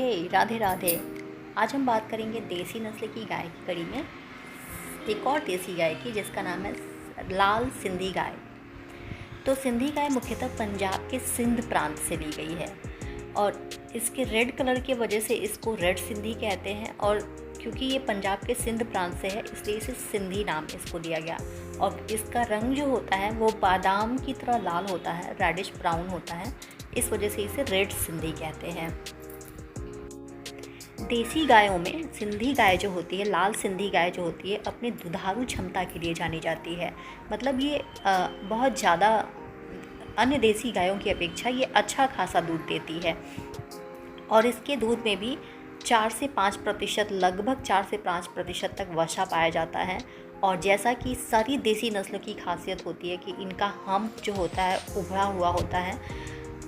हे राधे राधे। आज हम बात करेंगे देसी नस्ल की गाय की कड़ी में एक और देसी गाय की, जिसका नाम है लाल सिंधी गाय। तो सिंधी गाय मुख्यतः पंजाब के सिंध प्रांत से ली गई है और इसके रेड कलर की वजह से इसको रेड सिंधी कहते हैं। और क्योंकि ये पंजाब के सिंध प्रांत से है इसलिए इसे सिंधी नाम इसको दिया गया। और इसका रंग जो होता है वो बादाम की तरह लाल होता है, रेडिश ब्राउन होता है, इस वजह से इसे रेड सिंधी कहते हैं। देसी गायों में सिंधी गाय जो होती है, लाल सिंधी गाय जो होती है, अपने दुधारू क्षमता के लिए जानी जाती है। मतलब ये बहुत ज़्यादा अन्य देसी गायों की अपेक्षा ये अच्छा खासा दूध देती है और इसके दूध में भी 4 से 5%, लगभग 4 से 5% तक वसा पाया जाता है। और जैसा कि सारी देसी नस्ल की खासियत होती है कि इनका हम्प जो होता है उभरा हुआ होता है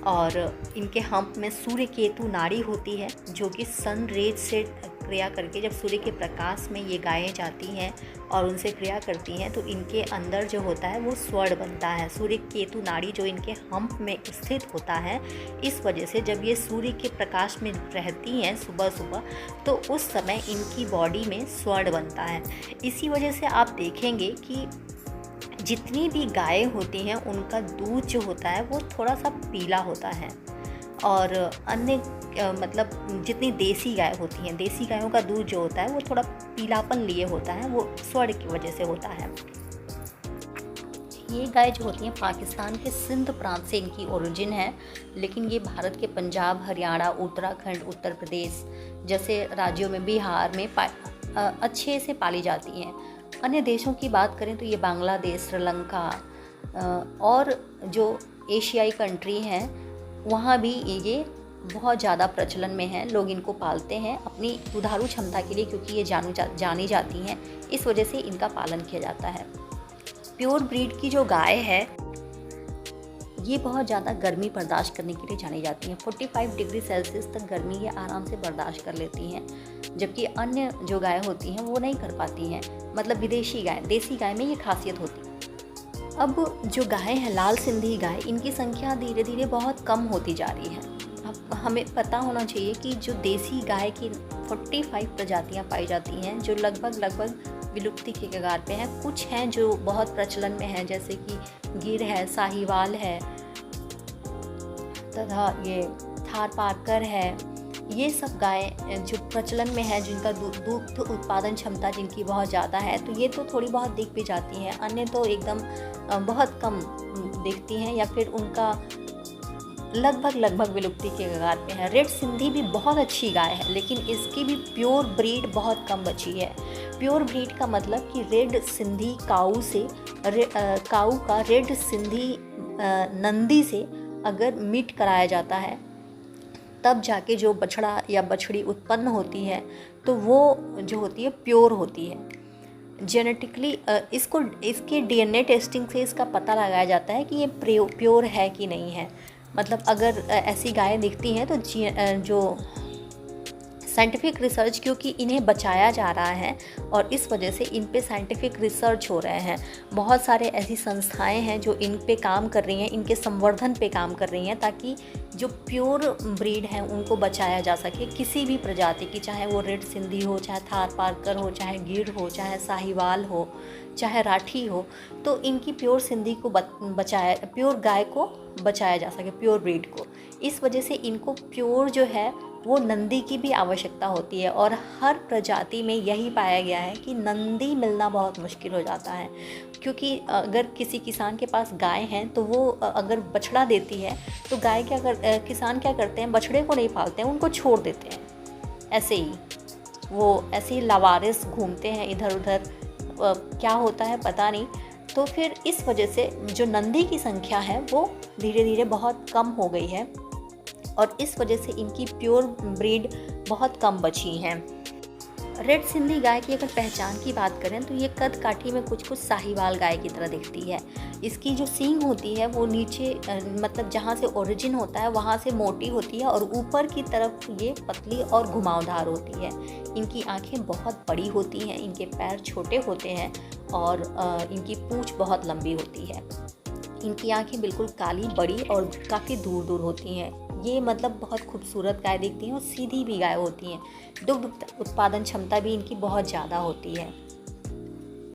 और इनके हम्प में सूर्य केतु नाड़ी होती है, जो कि सन रेज से क्रिया करके जब सूर्य के प्रकाश में ये गायें जाती हैं और उनसे क्रिया करती हैं तो इनके अंदर जो होता है वो स्वर्ण बनता है। सूर्य केतु नाड़ी जो इनके हम्प में स्थित होता है, इस वजह से जब ये सूर्य के प्रकाश में रहती हैं सुबह सुबह तो उस समय इनकी बॉडी में स्वर्ण बनता है। इसी वजह से आप देखेंगे कि जितनी भी गायें होती हैं उनका दूध जो होता है वो थोड़ा सा पीला होता है। और अन्य मतलब जितनी देसी गाय होती हैं, देसी गायों का दूध जो होता है वो थोड़ा पीलापन लिए होता है, वो स्वर्ण की वजह से होता है। ये गाय जो होती हैं पाकिस्तान के सिंध प्रांत से इनकी ओरिजिन है, लेकिन ये भारत के पंजाब, हरियाणा, उत्तराखंड, उत्तर प्रदेश जैसे राज्यों में, बिहार में अच्छे से पाली जाती हैं। अन्य देशों की बात करें तो ये बांग्लादेश, श्रीलंका और जो एशियाई कंट्री हैं वहाँ भी ये बहुत ज़्यादा प्रचलन में है। लोग इनको पालते हैं अपनी दुधारू क्षमता के लिए, क्योंकि ये जानी जाती हैं, इस वजह से इनका पालन किया जाता है। प्योर ब्रीड की जो गाय है ये बहुत ज़्यादा गर्मी बर्दाश्त करने के लिए जानी जाती हैं। 45 डिग्री सेल्सियस तक गर्मी ये आराम से बर्दाश्त कर लेती हैं, जबकि अन्य जो गाय होती हैं वो नहीं कर पाती हैं। मतलब विदेशी गाय, देसी गाय में ये खासियत होती है। अब जो गाय है लाल सिंधी गाय, इनकी संख्या धीरे धीरे बहुत कम होती जा रही है। अब हमें पता होना चाहिए कि जो देसी गाय की 45 प्रजातियाँ पाई जाती हैं जो लगभग विलुप्ति के कगार पे हैं। कुछ हैं जो बहुत प्रचलन में हैं, जैसे कि गिर है, साहिवाल है तथा ये थारपारकर है। ये सब गाय जो प्रचलन में है, जिनका दूध उत्पादन क्षमता जिनकी बहुत ज़्यादा है, तो ये तो थोड़ी बहुत दिख भी जाती हैं। अन्य तो एकदम बहुत कम दिखती हैं या फिर उनका लगभग विलुप्ति के कगार पे है। रेड सिंधी भी बहुत अच्छी गाय है, लेकिन इसकी भी प्योर ब्रीड बहुत कम बची है। प्योर ब्रीड का मतलब कि रेड सिंधी काऊ से काऊ का रेड सिंधी नंदी से अगर मीट कराया जाता है तब जाके जो बछड़ा या बछड़ी उत्पन्न होती है तो वो जो होती है प्योर होती है। जेनेटिकली इसके डीएनए टेस्टिंग से इसका पता लगाया जाता है कि ये प्योर है कि नहीं है। मतलब अगर ऐसी गायें दिखती हैं तो जो साइंटिफिक रिसर्च, क्योंकि इन्हें बचाया जा रहा है और इस वजह से इन पे साइंटिफिक रिसर्च हो रहे हैं। बहुत सारे ऐसी संस्थाएं हैं जो इन पे काम कर रही हैं, इनके संवर्धन पे काम कर रही हैं, ताकि जो प्योर ब्रीड हैं उनको बचाया जा सके किसी भी प्रजाति की, चाहे वो रेड सिंधी हो, चाहे थारपारकर हो, चाहे गिर हो, चाहे साहिवाल हो, चाहे राठी हो। तो इनकी प्योर सिंधी को प्योर गाय को बचाया जा सके, प्योर ब्रीड को। इस वजह से इनको प्योर जो है वो नंदी की भी आवश्यकता होती है। और हर प्रजाति में यही पाया गया है कि नंदी मिलना बहुत मुश्किल हो जाता है, क्योंकि अगर किसी किसान के पास गाय हैं तो वो अगर बछड़ा देती है तो किसान क्या करते हैं, बछड़े को नहीं पालते हैं, उनको छोड़ देते हैं। ऐसे ही लावारिस घूमते हैं इधर उधर, क्या होता है पता नहीं। तो फिर इस वजह से जो नंदी की संख्या है वो धीरे धीरे बहुत कम हो गई है और इस वजह से इनकी प्योर ब्रीड बहुत कम बची हैं। रेड सिंधी गाय की अगर पहचान की बात करें तो ये कद काठी में कुछ साहिवाल गाय की तरह दिखती है। इसकी जो सींग होती है वो नीचे मतलब जहाँ से ओरिजिन होता है वहाँ से मोटी होती है और ऊपर की तरफ ये पतली और घुमावदार होती है। इनकी आंखें बहुत बड़ी होती हैं, इनके पैर छोटे होते हैं और इनकी पूंछ बहुत लंबी होती है। इनकी आंखें बिल्कुल काली, बड़ी और काफ़ी दूर दूर होती हैं। ये मतलब बहुत खूबसूरत गाय दिखती हैं और सीधी भी गाय होती हैं। दुग्ध उत्पादन क्षमता भी इनकी बहुत ज़्यादा होती है।